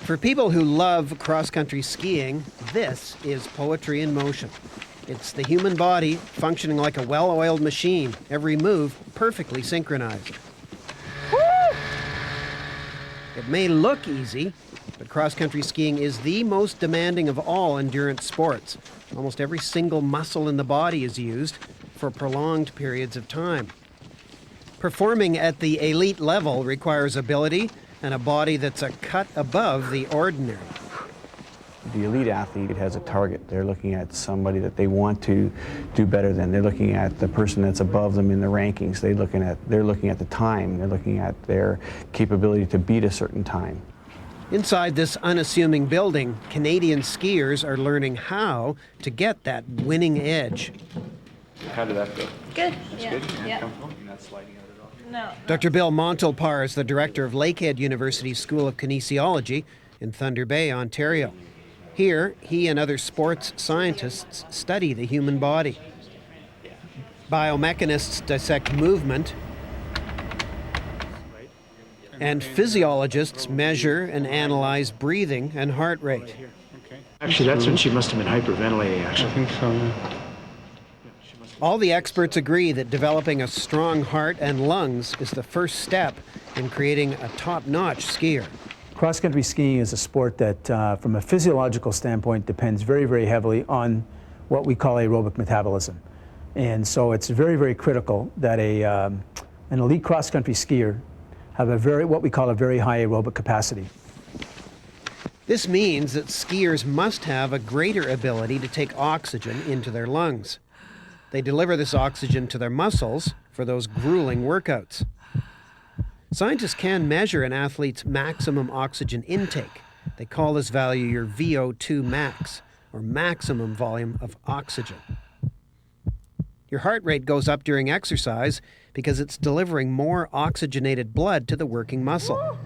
For people who love cross-country skiing, this is poetry in motion. It's the human body functioning like a well-oiled machine, every move perfectly synchronized. Woo! It may look easy, but cross-country skiing is the most demanding of all endurance sports. Almost every single muscle in the body is used for prolonged periods of time. Performing at the elite level requires ability and a body that's a cut above the ordinary. The elite athlete has a target. They're looking at somebody that they want to do better than. They're looking at the person that's above them in the rankings. They're looking at the time. They're looking at their capability to beat a certain time. Inside this unassuming building, Canadian skiers are learning how to get that winning edge. How did that go? Good. That's yeah. good? Yeah. Comfortable? You're not sliding out at all? No. Dr. Bill Montelpare is the director of Lakehead University's School of Kinesiology in Thunder Bay, Ontario. Here, he and other sports scientists study the human body. Biomechanists dissect movement, and physiologists measure and analyze breathing and heart rate. Actually, that's when she must have been hyperventilating, actually. I think so, yeah. All the experts agree that developing a strong heart and lungs is the first step in creating a top-notch skier. Cross-country skiing is a sport that, from a physiological standpoint, depends very, very heavily on what we call aerobic metabolism. And so it's very, very critical that an elite cross-country skier have what we call a very high aerobic capacity. This means that skiers must have a greater ability to take oxygen into their lungs. They deliver this oxygen to their muscles for those grueling workouts. Scientists can measure an athlete's maximum oxygen intake. They call this value your VO2 max, or maximum volume of oxygen. Your heart rate goes up during exercise because it's delivering more oxygenated blood to the working muscle.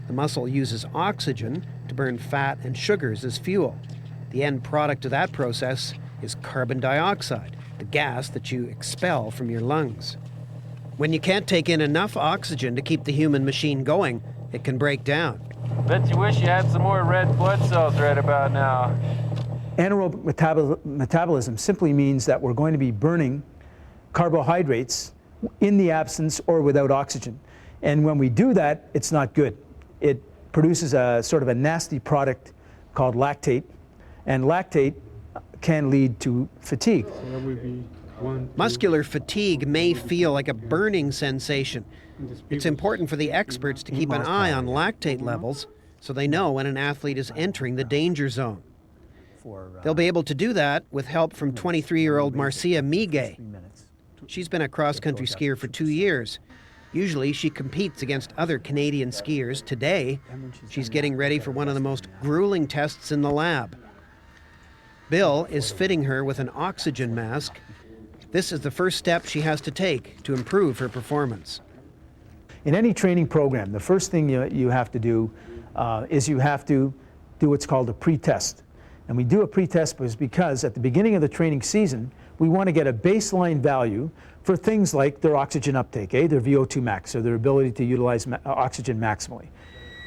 The muscle uses oxygen to burn fat and sugars as fuel. The end product of that process is carbon dioxide, the gas that you expel from your lungs. When you can't take in enough oxygen to keep the human machine going, it can break down. Bet you wish you had some more red blood cells right about now. Anaerobic metabolism simply means that we're going to be burning carbohydrates in the absence or without oxygen. And when we do that, it's not good. It produces a sort of a nasty product called lactate, and lactate can lead to fatigue. So that would be 1, 2. Muscular fatigue may feel like a burning sensation. It's important for the experts to keep an eye on lactate levels so they know when an athlete is entering the danger zone. They'll be able to do that with help from 23-year-old Marcia Migay. She's been a cross-country skier for 2 years. Usually she competes against other Canadian skiers. Today, she's getting ready for one of the most grueling tests in the lab. Bill is fitting her with an oxygen mask. This is the first step she has to take to improve her performance. In any training program, the first thing you have to do is you have to do what's called a pre-test. And we do a pre-test because at the beginning of the training season, we want to get a baseline value for things like their oxygen uptake, their VO2 max, or their ability to utilize oxygen maximally.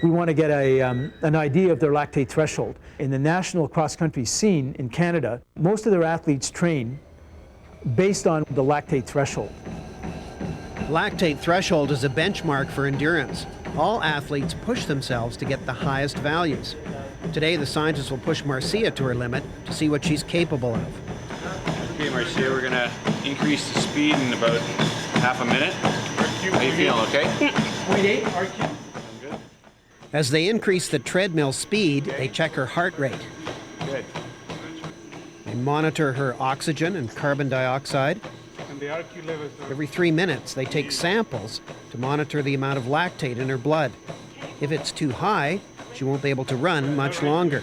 We want to get an idea of their lactate threshold. In the national cross-country scene in Canada, most of their athletes train based on the lactate threshold. Lactate threshold is a benchmark for endurance. All athletes push themselves to get the highest values. Today, the scientists will push Marcia to her limit to see what she's capable of. Okay, Marcia, we're going to increase the speed in about half a minute. How you feeling, okay? 0.8 RQ. Good. As they increase the treadmill speed, they check her heart rate. Good. They monitor her oxygen and carbon dioxide. And the RQ levels are... Every 3 minutes, they take samples to monitor the amount of lactate in her blood. If it's too high, she won't be able to run much longer.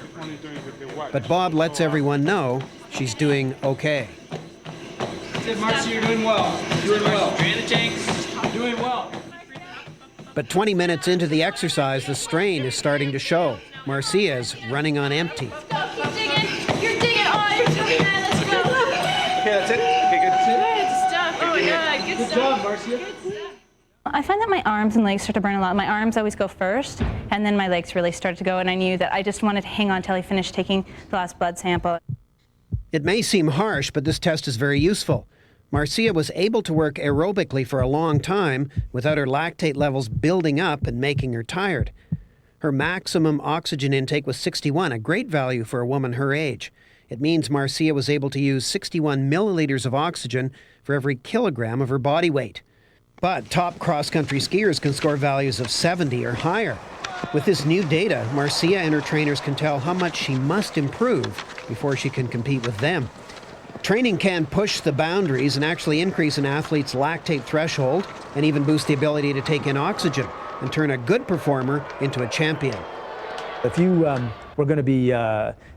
But Bob lets everyone know she's doing okay. That's it, Marcia, you're doing well. You're doing well. Drain the tanks. You're doing well. But 20 minutes into the exercise, the strain is starting to show. Marcia's running on empty. Keep digging. You're digging. Oh, you're doing that. Let's go. Okay, that's it. Okay, good. Good stuff. Oh my God, good stuff. Good job, Marcia. Good stuff. I find that my arms and legs start to burn a lot. My arms always go first, and then my legs really start to go, and I knew that I just wanted to hang on until I finished taking the last blood sample. It may seem harsh, but this test is very useful. Marcia was able to work aerobically for a long time without her lactate levels building up and making her tired. Her maximum oxygen intake was 61, a great value for a woman her age. It means Marcia was able to use 61 milliliters of oxygen for every kilogram of her body weight. But top cross-country skiers can score values of 70 or higher. With this new data, Marcia and her trainers can tell how much she must improve before she can compete with them. Training can push the boundaries and actually increase an athlete's lactate threshold and even boost the ability to take in oxygen and turn a good performer into a champion. If you were going to be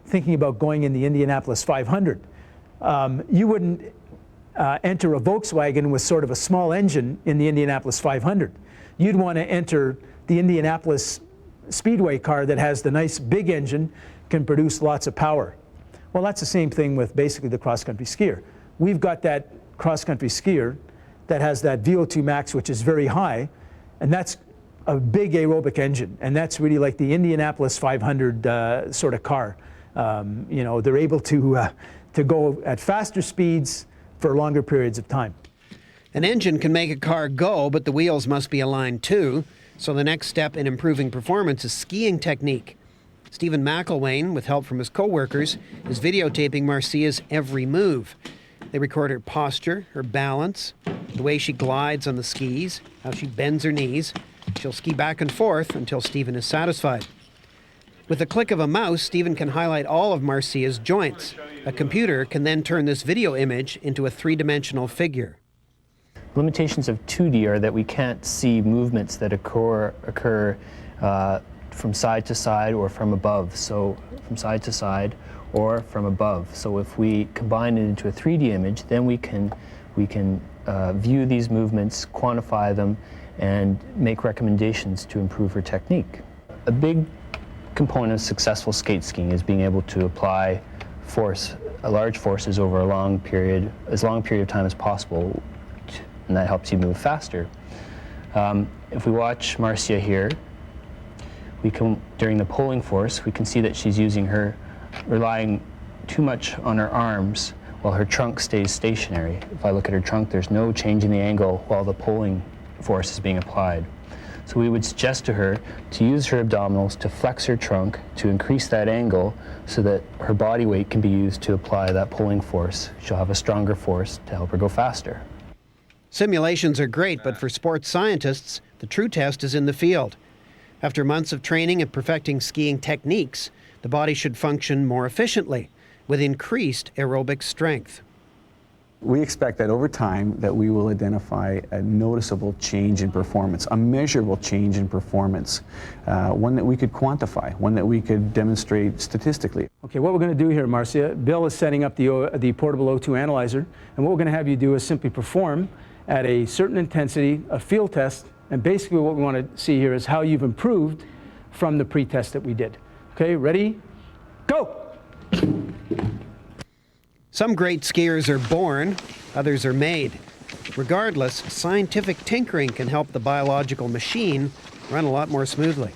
thinking about going in the Indianapolis 500, you wouldn't enter a Volkswagen with sort of a small engine in the Indianapolis 500. You'd want to enter the Indianapolis Speedway car that has the nice big engine, can produce lots of power. Well, that's the same thing with basically the cross-country skier. We've got that cross-country skier that has that VO2 max, which is very high, and that's a big aerobic engine, and that's really like the Indianapolis 500 sort of car. You know, they're able to go at faster speeds for longer periods of time. An engine can make a car go, but the wheels must be aligned too. So the next step in improving performance is skiing technique. Stephen Mcilwaine, with help from his co-workers, is videotaping Marcia's every move. They record her posture, her balance, the way she glides on the skis, how she bends her knees. She'll ski back and forth until Stephen is satisfied. With the click of a mouse, Stephen can highlight all of Marcia's joints. A computer can then turn this video image into a three-dimensional figure. Limitations of 2D are that we can't see movements that occur from side to side or from above. So from side to side or from above. So if we combine it into a 3D image, then we can view these movements, quantify them, and make recommendations to improve her technique. A big component of successful skate skiing is being able to apply force, large forces over as long a period of time as possible, and that helps you move faster. If we watch Marcia here, during the pulling force, we can see that she's relying too much on her arms while her trunk stays stationary. If I look at her trunk, there's no change in the angle while the pulling force is being applied. So we would suggest to her to use her abdominals to flex her trunk to increase that angle so that her body weight can be used to apply that pulling force. She'll have a stronger force to help her go faster. Simulations are great, but for sports scientists, the true test is in the field. After months of training and perfecting skiing techniques, the body should function more efficiently with increased aerobic strength. We expect that over time that we will identify a noticeable change in performance, a measurable change in performance, one that we could quantify, one that we could demonstrate statistically. Okay, what we're going to do here, Marcia, Bill is setting up the portable O2 analyzer, and what we're going to have you do is simply perform at a certain intensity a field test, and basically what we want to see here is how you've improved from the pre-test that we did. Okay, ready? Go! Some great skiers are born, others are made. Regardless, scientific tinkering can help the biological machine run a lot more smoothly.